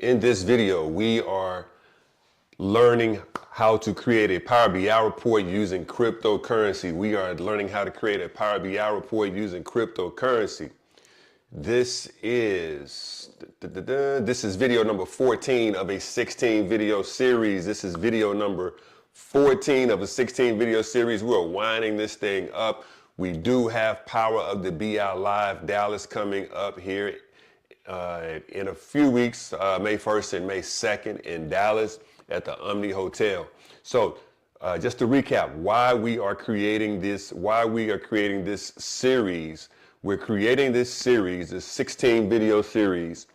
In this video, we are learning how to create a Power BI report using cryptocurrency. We are learning how to create a Power BI report using cryptocurrency. This is video number 14 of a 16 video series. This is video number 14 of a 16 video series. We're winding this thing up. We do have Power of the BI Live Dallas coming up here in a few weeks, May 1st and May 2nd in Dallas at the Omni Hotel. So just to recap why we are creating this series. We're creating this series, this 16 video series,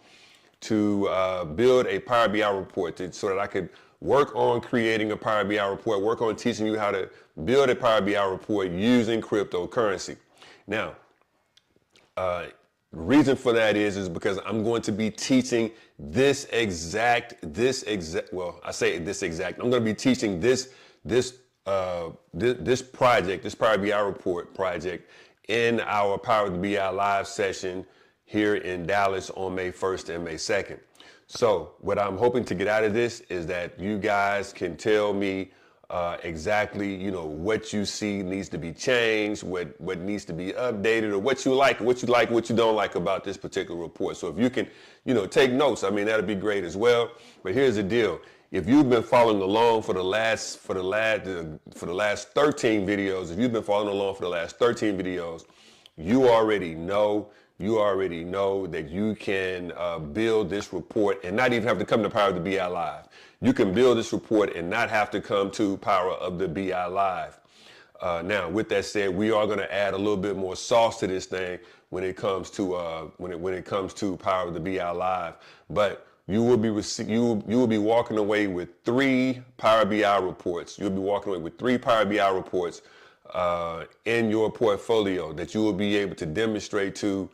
to build a Power BI report so that I could work on creating a Power BI report, work on teaching you how to build a Power BI report using cryptocurrency. Now, the reason for that is because I'm going to be teaching I'm going to be teaching this project, this Power BI report project, in our Power of the BI live session here in Dallas on May 1st and May 2nd. So what I'm hoping to get out of this is that you guys can tell me exactly, what you see needs to be changed, what needs to be updated, or what you don't like about this particular report. So if you can, take notes, that'd be great as well. But here's the deal. If you've been following along for the last 13 videos, you already know that you can build this report and not even have to come to Power of the BI Live. You can build this report and not have to come to Power of the BI Live. Now, with that said, we are going to add a little bit more sauce to this thing when it comes to Power of the BI Live. But you will be walking away with 3 Power BI reports. You'll be walking away with 3 Power BI reports in your portfolio that you will be able to demonstrate to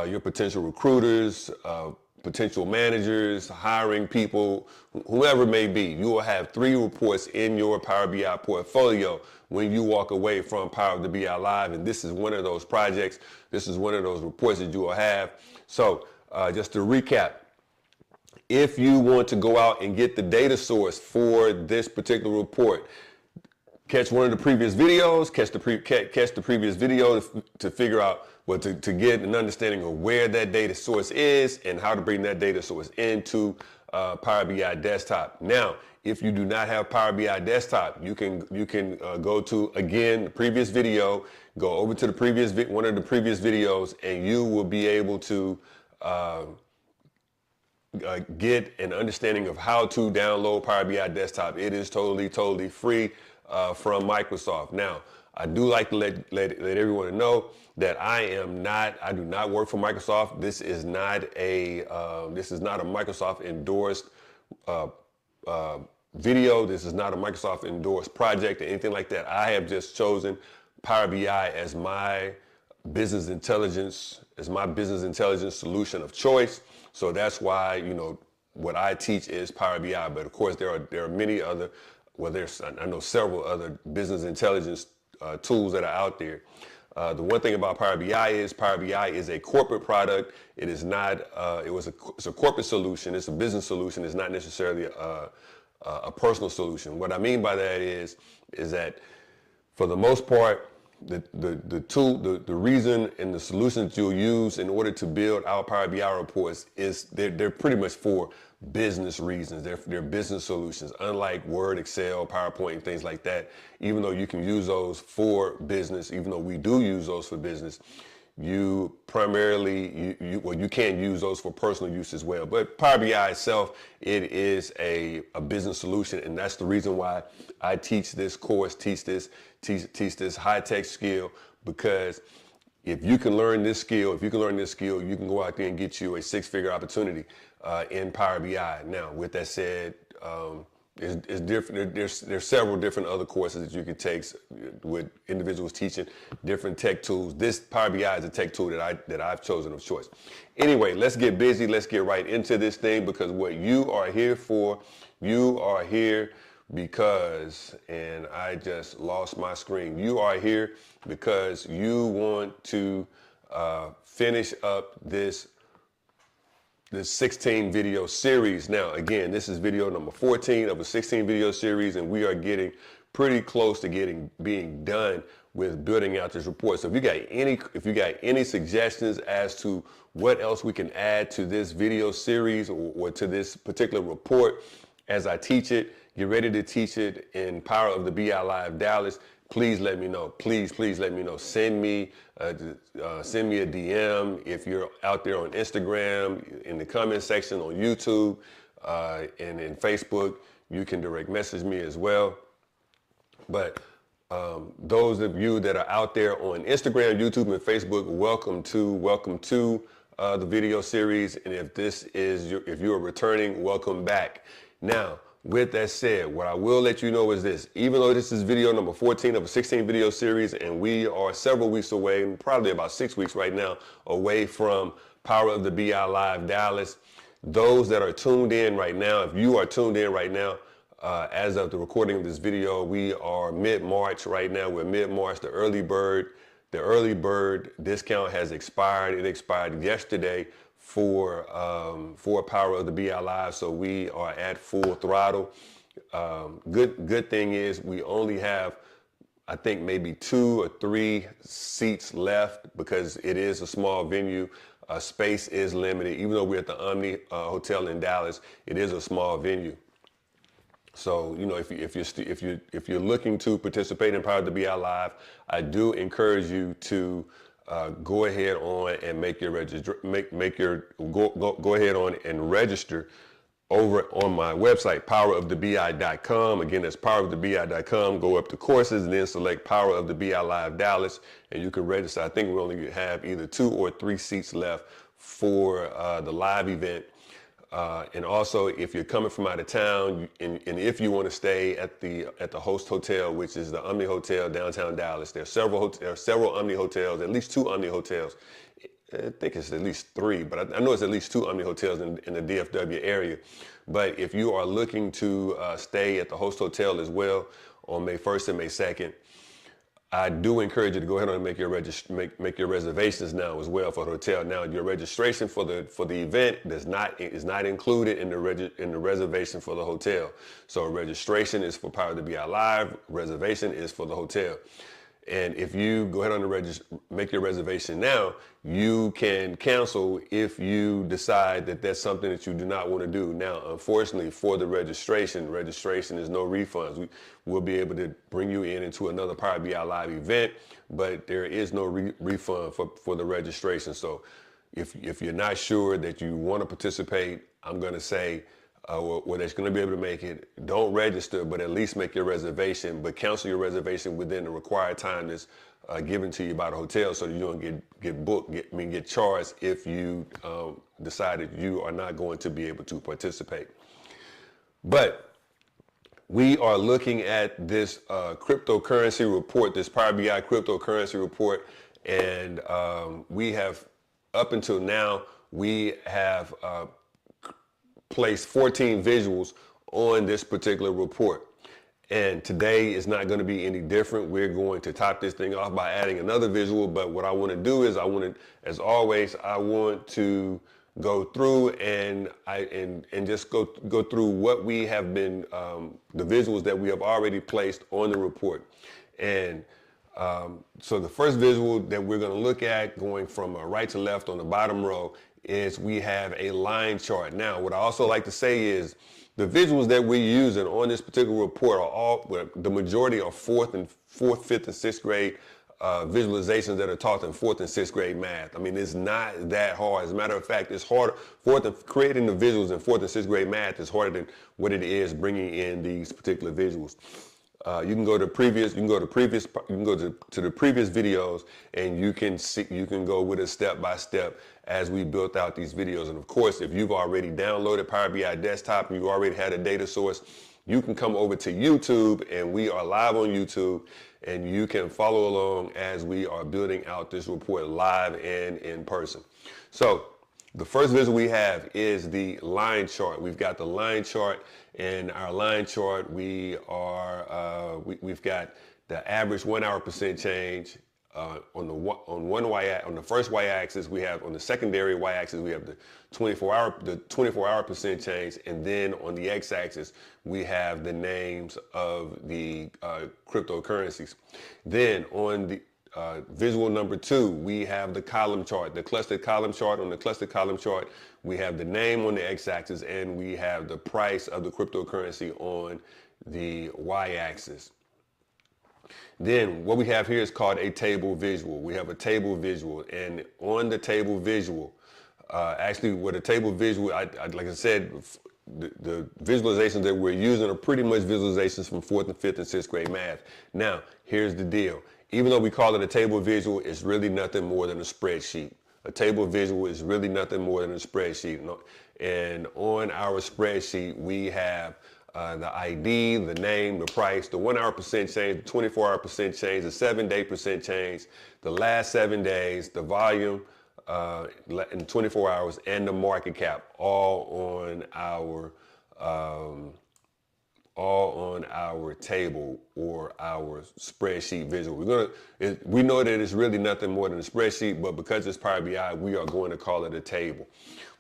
your potential recruiters, potential managers, hiring people, whoever it may be. You will have 3 reports in your Power BI portfolio when you walk away from Power of the BI Live, and this is one of those projects. This is one of those reports that you will have. So just to recap, if you want to go out and get the data source for this particular report, catch one of the previous videos, catch the previous video to figure out to get an understanding of where that data source is and how to bring that data source into Power BI Desktop. Now, if you do not have Power BI Desktop, you can go to, again, the previous video, go over to one of the previous videos, and you will be able to get an understanding of how to download Power BI Desktop. It is totally free from Microsoft. Now, I do like to let everyone know that I do not work for Microsoft. This is not a Microsoft endorsed video. This is not a Microsoft endorsed project or anything like that. I have just chosen Power BI as my business intelligence solution of choice. So that's why, what I teach is Power BI. But of course, there are many other, I know several other business intelligence tools that are out there. The one thing about Power BI is a corporate product. It is not. It's a corporate solution. It's a business solution. It's not necessarily a personal solution. What I mean by that is that for the most part, the reason and the solutions you'll use in order to build our Power BI reports is they're pretty much for business reasons. They're business solutions, unlike Word, Excel, PowerPoint, and things like that. Even though you can use those for business, even though we do use those for business, you can use those for personal use as well. But Power BI itself, it is a business solution, and that's the reason why I teach this course, teach this high-tech skill, because if you can learn this skill, you can go out there and get you a 6-figure opportunity in Power BI. Now, with that said, it's different. There's several different other courses that you could take with individuals teaching different tech tools. This Power BI is a tech tool that I've chosen of choice. Anyway, let's get busy. Let's get right into this thing, because what you are here for, you are here because, and I just lost my screen. You are here because you want to finish up this this 16 video series. Now, again, this is video number 14 of a 16 video series, and we are getting pretty close to being done with building out this report. So if you got any suggestions as to what else we can add to this video series or to this particular report as I teach it, get ready to teach it in Power of the BI Live Dallas, please let me know. Please let me know. Send me a DM if you're out there on Instagram, in the comment section on YouTube, and in Facebook. You can direct message me as well. But those of you that are out there on Instagram, YouTube, and Facebook, welcome to the video series. And if you are returning, welcome back. Now, with that said, what I will let you know is this: even though this is video number 14 of a 16 video series, and we are several weeks away, probably about 6 weeks right now, away from Power of the BI Live Dallas, those that are tuned in right now, if you are tuned in right now, as of the recording of this video, we are mid-March right now. We're mid-March. The early bird discount has expired. It expired yesterday for Power of the BI Live, so we are at full throttle. Good thing is we only have, I think, maybe 2 or 3 seats left because it is a small venue. Space is limited. Even though we're at the Omni Hotel in Dallas, it is a small venue. So, you know, if you're looking to participate in Power of the BI Live, I do encourage you to go ahead on and go ahead on and register over on my website, powerofthebi.com. Again, that's powerofthebi.com. Go up to courses and then select Power of the BI Live Dallas, and you can register. I think we only have either 2 or 3 seats left for the live event. And also, if you're coming from out of town, and if you want to stay at the host hotel, which is the Omni Hotel downtown Dallas, there are several Omni hotels, at least 2 Omni hotels. I think it's at least 3, but I know it's at least 2 Omni hotels in the DFW area. But if you are looking to stay at the host hotel as well on May 1st and May 2nd, I do encourage you to go ahead and make your reservations now as well for the hotel. Now, your registration for the event is not included in the reservation for the hotel. So registration is for Power of the BI Live. Reservation is for the hotel. And if you go ahead and make your reservation now, you can cancel if you decide that that's something that you do not want to do. Now, unfortunately, for the registration is no refunds. We'll be able to bring you into another Power BI Live event, but there is no refund for the registration. So if you're not sure that you want to participate, I'm going to say, or that's going to be able to make it, don't register, but at least make your reservation, but cancel your reservation within the required time that's given to you by the hotel, so that you don't get charged if you decided you are not going to be able to participate. But we are looking at this cryptocurrency report, this Power BI cryptocurrency report, and we have, up until now, we have placed 14 visuals on this particular report. And today is not going to be any different. We're going to top this thing off by adding another visual. But what I want to do is as always, I want to go through and just go through what we have been, the visuals that we have already placed on the report. And so the first visual that we're going to look at, going from right to left on the bottom row, is we have a line chart. Now, what I also like to say is the visuals that we're using on this particular report the majority are 4th, 5th, and 6th grade visualizations that are taught in 4th and 6th grade math. I mean, it's not that hard. As a matter of fact, it's harder. Creating the visuals in 4th and 6th grade math is harder than what it is bringing in these particular visuals. You can go to the previous videos, and you can go with it step by step as we built out these videos. And of course, if you've already downloaded Power BI Desktop and you already had a data source, you can come over to YouTube, and we are live on YouTube, and you can follow along as we are building out this report live and in person. So the first visual we have is the line chart. We've got the line chart. In our line chart, we've got the average 1 hour percent change, on the first y-axis we have, on the secondary y-axis we have the 24-hour percent change, and then on the x-axis we have the names of the cryptocurrencies. Then on the visual number 2, we have the column chart, the clustered column chart. On the clustered column chart, we have the name on the x-axis, and we have the price of the cryptocurrency on the y-axis. Then what we have here is called a table visual. We have a table visual, and on the table visual, actually with a table visual, like I said, the visualizations that we're using are pretty much visualizations from 4th and 5th and 6th grade math. Now, here's the deal. Even though we call it a table visual, it's really nothing more than a spreadsheet. A table visual is really nothing more than a spreadsheet. And on our spreadsheet, we have the ID, the name, the price, the 1 hour percent change, the 24-hour percent change, the 7-day percent change, the last 7 days, the volume in 24 hours, and the market cap, all on our table or our spreadsheet visual. We know that it's really nothing more than a spreadsheet, but because it's Power BI, we are going to call it a table.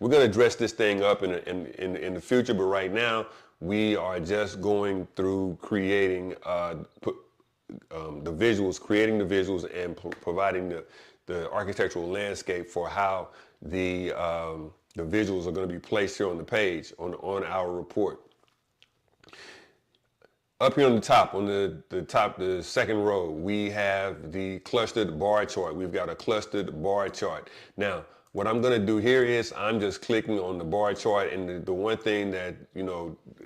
We're going to dress this thing up in the future, but right now we are just going through creating the visuals, and providing the architectural landscape for how the visuals are going to be placed here on the page on our report. Up here on the top, the second row, we have the clustered bar chart. We've got a clustered bar chart. Now, what I'm going to do here is I'm just clicking on the bar chart, and the one thing that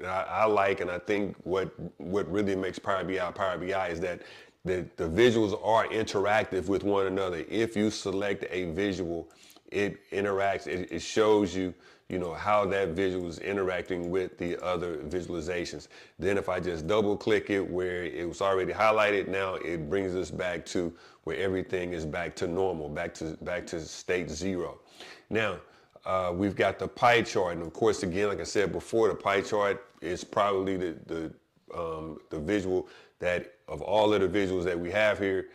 I like, and I think what really makes Power BI is that the visuals are interactive with one another. If you select a visual, it interacts. It shows you, how that visual is interacting with the other visualizations. Then if I just double click it where it was already highlighted, now it brings us back to where everything is back to normal, back to state 0. Now, we've got the pie chart, and of course, again, like I said before, the pie chart is probably the visual that, of all of the visuals that we have here,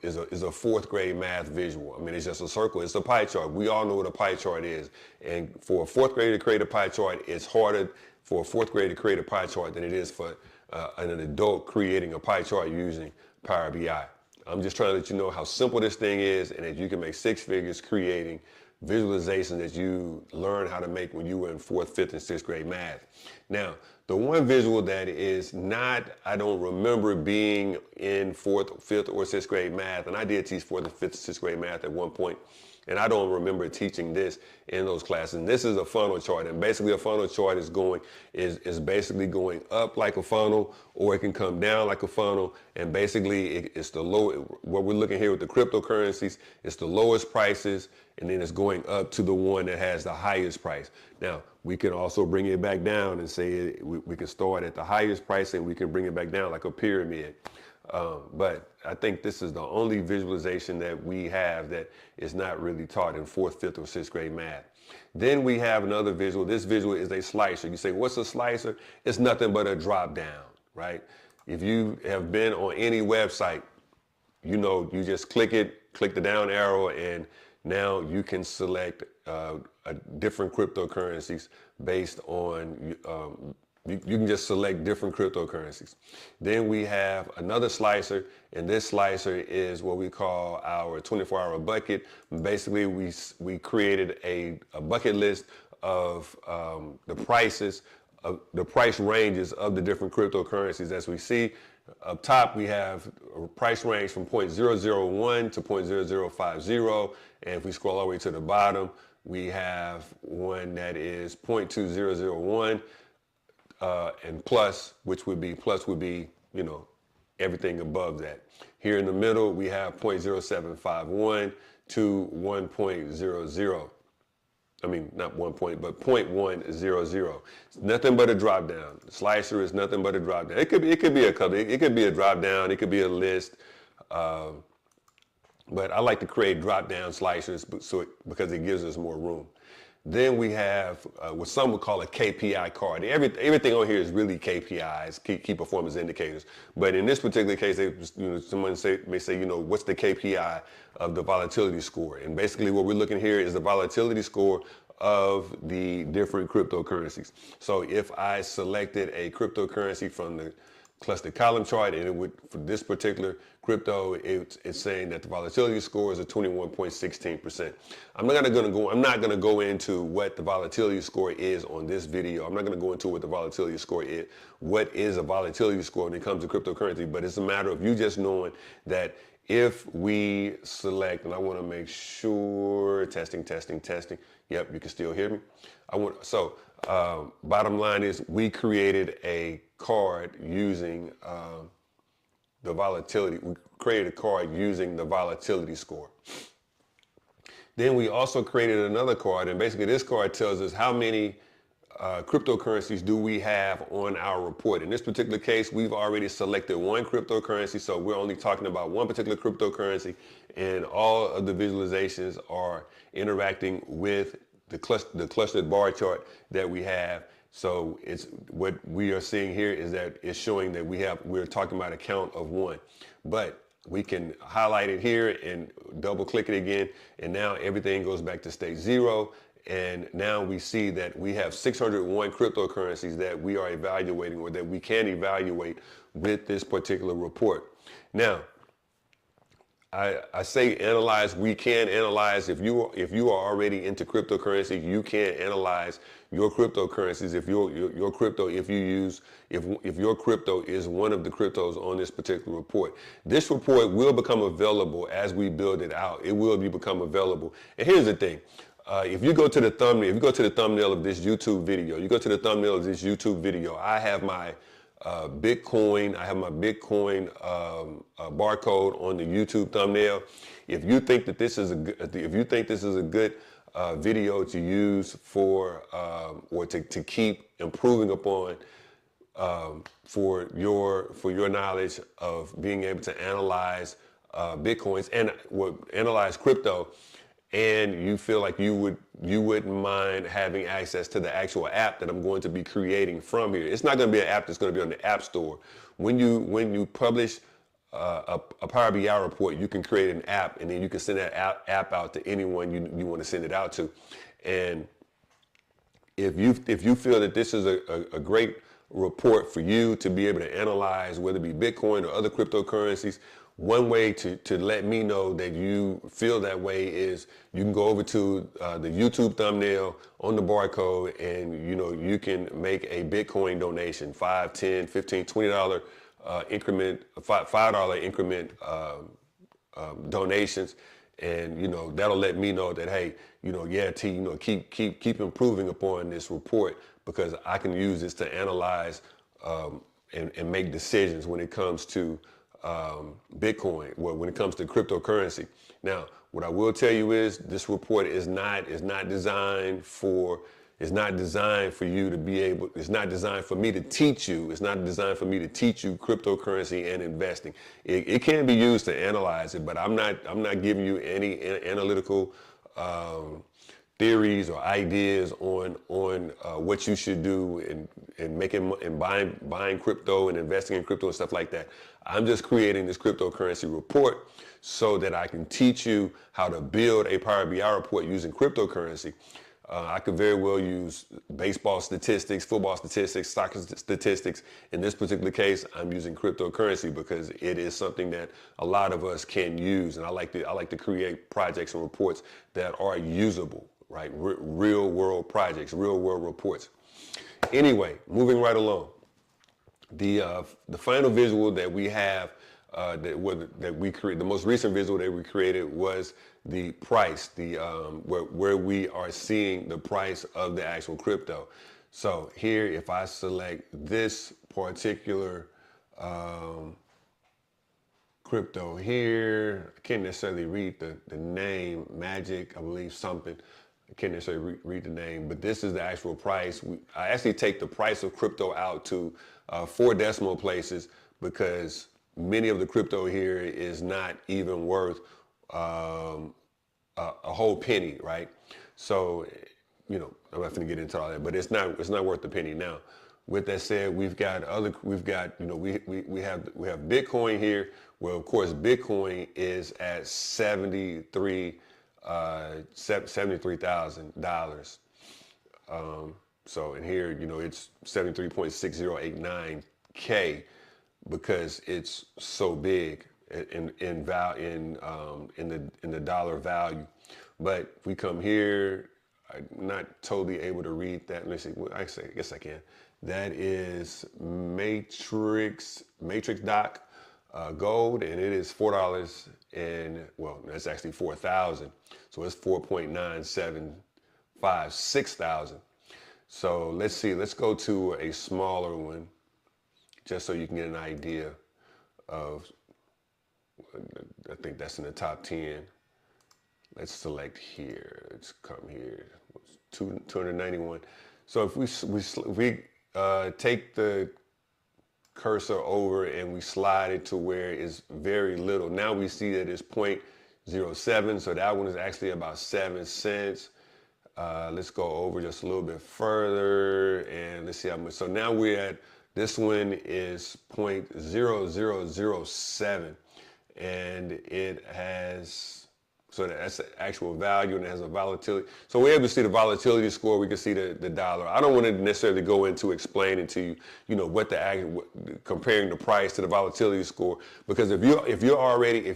is a 4th grade math visual. I mean, it's just a circle. It's a pie chart. We all know what a pie chart is. And for a 4th grader to create a pie chart, it's harder for a 4th grader to create a pie chart than it is for an adult creating a pie chart using Power BI. I'm just trying to let you know how simple this thing is, and that you can make 6 figures creating visualizations that you learned how to make when you were in 4th, 5th, and 6th grade math. Now, the one visual that is not, I don't remember being in 4th, 5th, or 6th grade math, and I did teach 4th, 5th, and 6th grade math at one point, and I don't remember teaching this in those classes. And this is a funnel chart, and basically a funnel chart is basically going up like a funnel, or it can come down like a funnel, and basically it's the low. What we're looking here with the cryptocurrencies, it's the lowest prices, and then it's going up to the one that has the highest price. Now, we can also bring it back down and say we can start at the highest price, and we can bring it back down like a pyramid. But I think this is the only visualization that we have that is not really taught in 4th, 5th, or 6th grade math. Then we have another visual. This visual is a slicer. You say, what's a slicer? It's nothing but a drop down, right? If you have been on any website, you just click the down arrow, and now you can select different cryptocurrencies based on, you can just select different cryptocurrencies. Then we have another slicer, and this slicer is what we call our 24-hour bucket. Basically, we created a bucket list of the prices, of the price ranges of the different cryptocurrencies. As we see up top, we have a price range from 0.001 to 0.0050, and if we scroll all the way to the bottom, we have one that is 0.2001. And plus would be, everything above that. Here in the middle, we have 0.0751 to 1.00. I mean, not 1 point, but 0.100. It's nothing but a drop down. The slicer is nothing but a drop down. It could be a couple. It could be a drop down. It could be a list. But I like to create drop down slicers because it gives us more room. Then we have what some would call a KPI card. Everything on here is really KPIs, key performance indicators. But in this particular case, someone may say, what's the KPI of the volatility score? And basically what we're looking here is the volatility score of the different cryptocurrencies. So if I selected a cryptocurrency from the clustered column chart, and it would, for this particular crypto, it's saying that the volatility score is a 21.16%. I'm not gonna go into what the volatility score is on this video. I'm not gonna go into what the volatility score is. What is a volatility score when it comes to cryptocurrency? But it's a matter of you just knowing that if we select, and I want to make sure, testing. Yep, you can still hear me. Bottom line is we created a card using the volatility. We created a card using the volatility score. Then we also created another card, and basically this card tells us how many cryptocurrencies do we have on our report. In this particular case, we've already selected one cryptocurrency, so we're only talking about one particular cryptocurrency, and all of the visualizations are interacting with the clustered bar chart that we have. So it's what we are seeing here is that it's showing that we're talking about a count of one, but we can highlight it here and double click it again, and now everything goes back to state 0. And now we see that we have 601 cryptocurrencies that we are evaluating, or that we can evaluate with this particular report. Now, I say analyze. We can analyze. If you are already into cryptocurrency, you can analyze your cryptocurrencies. If your crypto, if your crypto is one of the cryptos on this particular report, this report will become available as we build it out. It will become available. And here's the thing. If you go to the thumbnail of this YouTube video, I have my Bitcoin. I have my Bitcoin barcode on the YouTube thumbnail. If you think that this is a good video to use for or to keep improving upon for your knowledge of being able to analyze Bitcoins and analyze crypto, and you feel like you wouldn't mind having access to the actual app that I'm going to be creating from here. It's not going to be an app that's going to be on the App Store. When you publish a Power BI report, you can create an app, and then you can send that app out to anyone you want to send it out to. And if you feel that this is a great report for you to be able to analyze, whether it be Bitcoin or other cryptocurrencies, one way to let me know that you feel that way is you can go over to the YouTube thumbnail on the barcode, and you can make a Bitcoin donation, $5, $10, $15, $20 increment, $5 increment donations, and that'll let me know that, hey, T, keep improving upon this report, because I can use this to analyze and make decisions when it comes to Bitcoin, when it comes to cryptocurrency. Now, what I will tell you is this report is not designed for you to be able. It's not designed for me to teach you. It's not designed for me to teach you cryptocurrency and investing. It can be used to analyze it, but I'm not giving you any analytical theories or ideas on what you should do in buying crypto and investing in crypto and stuff like that. I'm just creating this cryptocurrency report so that I can teach you how to build a Power BI report using cryptocurrency. I could very well use baseball statistics, football statistics, soccer statistics. In this particular case, I'm using cryptocurrency because it is something that a lot of us can use, and I like to create projects and reports that are usable, right? Real world projects, real world reports. Anyway, moving right along. The final visual that we have the most recent visual that we created was the price, where we are seeing the price of the actual crypto. So here, if I select this particular crypto here, I can't necessarily read the name, Magic, I believe something. I can't necessarily read the name, but this is the actual price. I actually take the price of crypto out to 4 decimal places, because many of the crypto here is not even worth a whole penny, right? So, I'm not going to get into all that, but it's not worth the penny now. With that said, we have Bitcoin here. Well, of course, Bitcoin is at $73,000. So in here, it's 73.6089K because it's so big in the dollar value. But if we come here, I'm not totally able to read that. Let's see. Well, I guess I can. That is Matrix Doc Gold, and it is $4 and that's actually 4,000. So it's 4.975 6,000. So let's see. Let's go to a smaller one, just so you can get an idea of. I think that's in the top 10. Let's select here. Let's come here. 291. So if we take the cursor over and we slide it to where it's very little, now we see that it's 0.07. So that one is actually about 7 cents. Let's go over just a little bit further and let's see how much. So now we're at, this one is 0.0007 and it has, so that's the actual value and it has a volatility. So we're able to see the volatility score. We can see the dollar. I don't want to necessarily go into explaining to you, what comparing the price to the volatility score, because if you're already a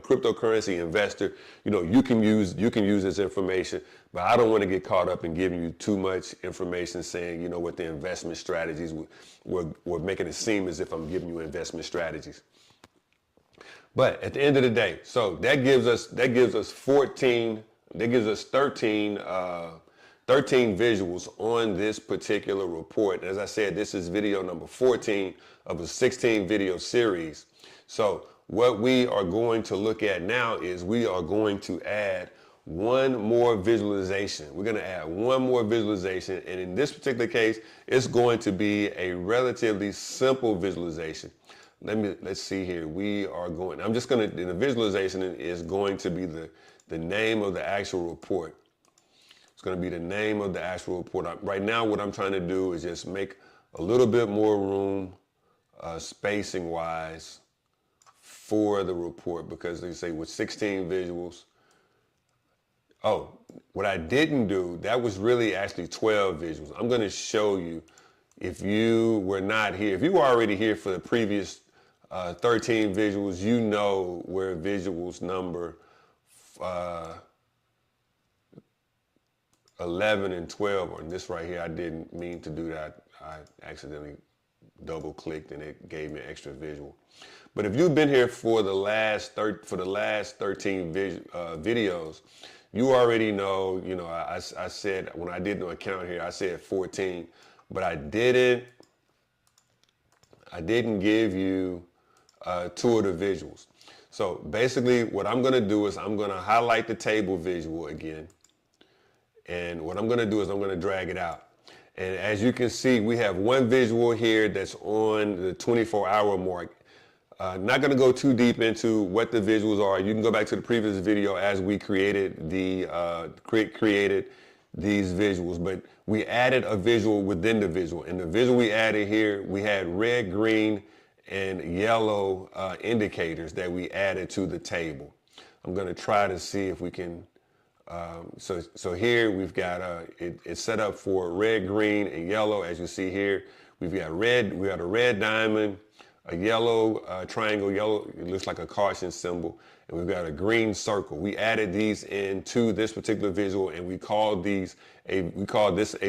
cryptocurrency investor, you can use this information. But I don't want to get caught up in giving you too much information saying, what the investment strategies we're making it seem as if I'm giving you investment strategies. But at the end of the day, so that gives us 13 visuals on this particular report. As I said, this is video number 14 of a 16 video series. So what we are going to look at now is we are going to add one more visualization. We're going to add one more visualization, and in this particular case, it's going to be a relatively simple visualization. Let's see here. I'm just going to, the visualization is going to be the name of the actual report. It's going to be the name of the actual report. Right now, what I'm trying to do is just make a little bit more room, spacing wise, for the report, because they say with 16 visuals. Oh, what I didn't do, that was really actually 12 visuals. I'm going to show you, if you were not here, if you were already here for the previous 13 visuals, where visuals number 11 and 12 are. And this right here, I didn't mean to do that. I accidentally double clicked and it gave me an extra visual. But if you've been here for the last 13 videos, you already know, I said, when I did no account here, I said 14, but I didn't give you two of the visuals. So basically what I'm going to do is I'm going to highlight the table visual again. And what I'm going to do is I'm going to drag it out. And as you can see, we have one visual here that's on the 24-hour mark. Not going to go too deep into what the visuals are. You can go back to the previous video as we created created these visuals, but we added a visual within the visual. And the visual we added here, we had red, green, and yellow indicators that we added to the table. I'm going to try to see if we can. So here we've got it's set up for red, green, and yellow. As you see here, we've got red. We got a red diamond, a yellow triangle. Yellow, it looks like a caution symbol, and we've got a green circle. We added these into this particular visual, and we called this a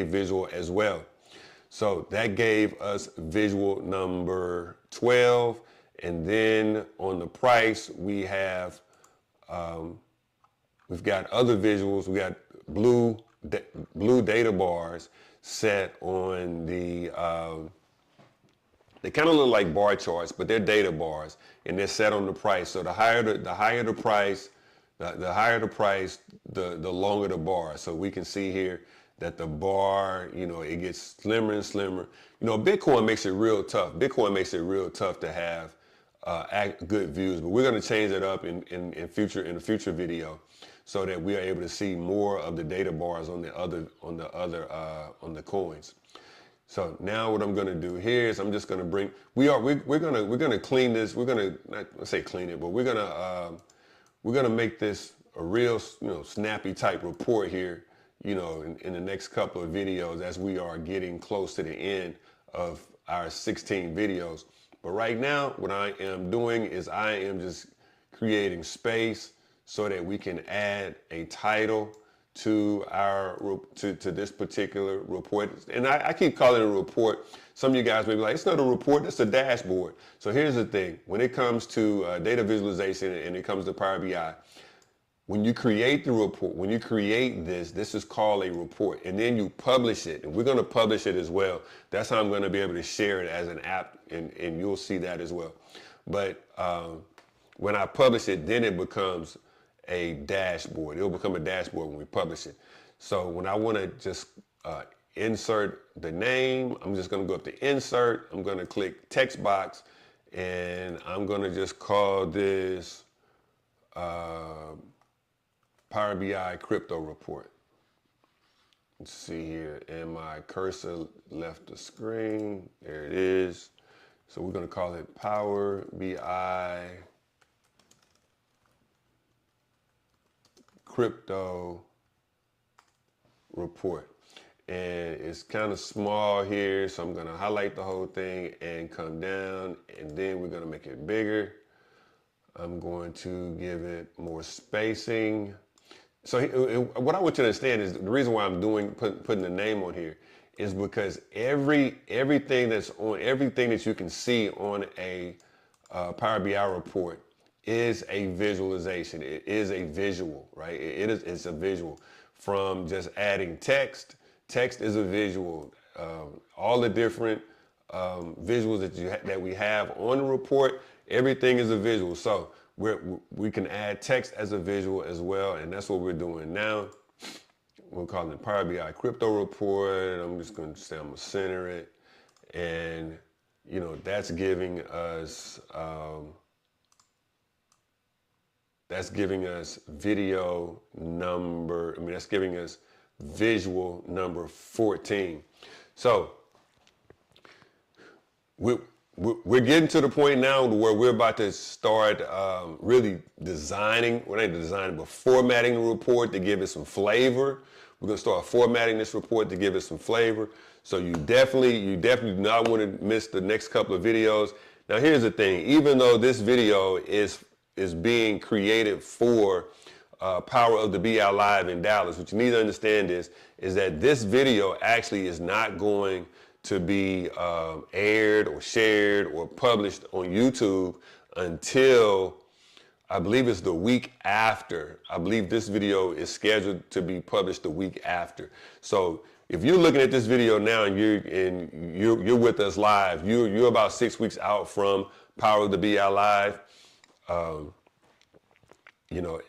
visual as well. So that gave us visual number 12, and then on the price we have. We've got other visuals. We got blue data bars set on the. They kind of look like bar charts, but they're data bars, and they're set on the price. So the higher the price, the longer the bar. So we can see here that the bar, it gets slimmer and slimmer. Bitcoin makes it real tough. Bitcoin makes it real tough to have good views, but we're going to change it up in a future video. so that we are able to see more of the data bars on the coins. So now what I'm going to do here is I'm just going to bring, we're going to clean this. We're going to, not let's say clean it, but we're going to make this a real, snappy type report here, in the next couple of videos as we are getting close to the end of our 16 videos. But right now, what I am doing is I am just creating space so that we can add a title to this particular report. And I keep calling it a report. Some of you guys may be like, it's not a report, it's a dashboard. So here's the thing. When it comes to data visualization and it comes to Power BI, when you create the report, when you create this is called a report, and then you publish it, and we're going to publish it as well. That's how I'm going to be able to share it as an app, and you'll see that as well. But when I publish it, then it becomes a dashboard. It'll become a dashboard when we publish it. So when I want to just insert the name, I'm just going to go up to insert. I'm going to click text box, and I'm going to just call this Power BI crypto report. Let's see here, and my cursor left the screen. There it is. So we're going to call it Power BI crypto report. And it's kind of small here, so I'm going to highlight the whole thing and come down, and then we're going to make it bigger. I'm going to give it more spacing. So what I want you to understand is the reason why I'm putting the name on here is because everything that you can see on a Power BI report is a visualization. It is a visual, right? It's a visual. From just adding text is a visual. All the different visuals that we have on the report, everything is a visual. So we can add text as a visual as well, and that's what we're doing now. We're calling it Power BI Crypto Report. I'm just going to say I'm going to center it, and that's giving us video number. That's giving us visual number 14. So we're getting to the point now where we're about to start really designing. We're not designing, but formatting the report to give it some flavor. We're going to start formatting this report to give it some flavor. So you definitely do not want to miss the next couple of videos. Now here's the thing. Even though this video is being created for Power of the BI Live in Dallas, what you need to understand is that this video actually is not going to be aired or shared or published on YouTube until I believe it's the week after. I believe this video is scheduled to be published the week after. So if you're looking at this video now and you're with us live, you're about 6 weeks out from Power of the BI Live.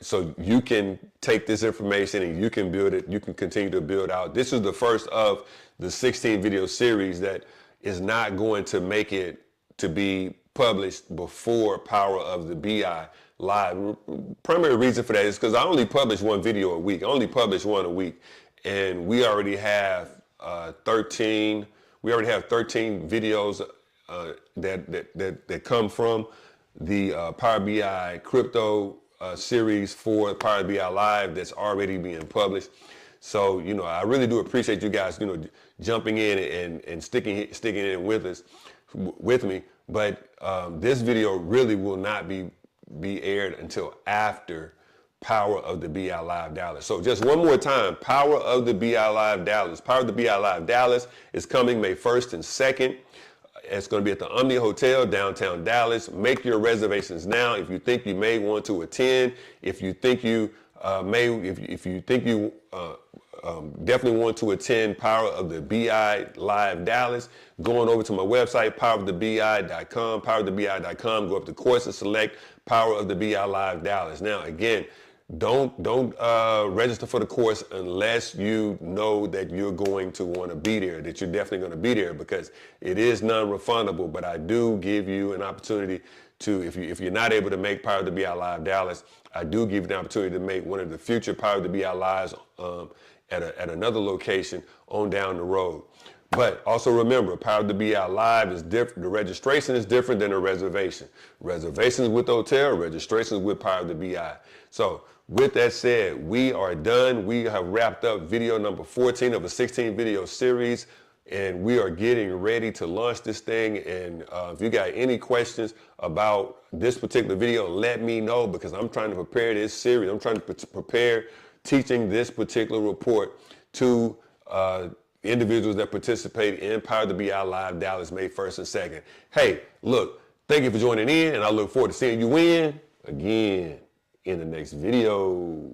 So you can take this information and you can build it. You can continue to build out. This is the first of the 16 video series that is not going to make it to be published before Power of the BI Live. Primary reason for that is because I only publish one video a week. I only publish one a week, and we already have 13. We already have 13 videos that come from the Power BI crypto series for Power BI Live that's already being published. So, I really do appreciate you guys, jumping in and sticking in with me. But this video really will not be aired until after Power of the BI Live Dallas. So just one more time, Power of the BI Live Dallas. Power of the BI Live Dallas is coming May 1st and 2nd. It's going to be at the Omni Hotel, downtown Dallas. Make your reservations now if you think you may want to attend. If you think you definitely want to attend Power of the BI Live Dallas, going over to my website, powerofthebi.com, powerofthebi.com, go up to courses, select Power of the BI Live Dallas. Now, again, don't register for the course unless you know that you're going to want to be there, that you're definitely going to be there, because it is non-refundable, but I do give you an opportunity to, if you're not able to make Power of the BI Live Dallas, I do give you the opportunity to make one of the future Power of the BI Lives at another location on down the road. But also remember, Power of the BI Live is different. The registration is different than a reservation. Reservations with the hotel, registrations with Power of the BI. So with that said, we are done. We have wrapped up video number 14 of a 16 video series, and we are getting ready to launch this thing. And if you got any questions about this particular video, let me know, because I'm trying to prepare this series. I'm trying to prepare teaching this particular report to individuals that participate in Power of the BI Live Dallas May 1st and 2nd. Hey, look, thank you for joining in, and I look forward to seeing you again in the next video.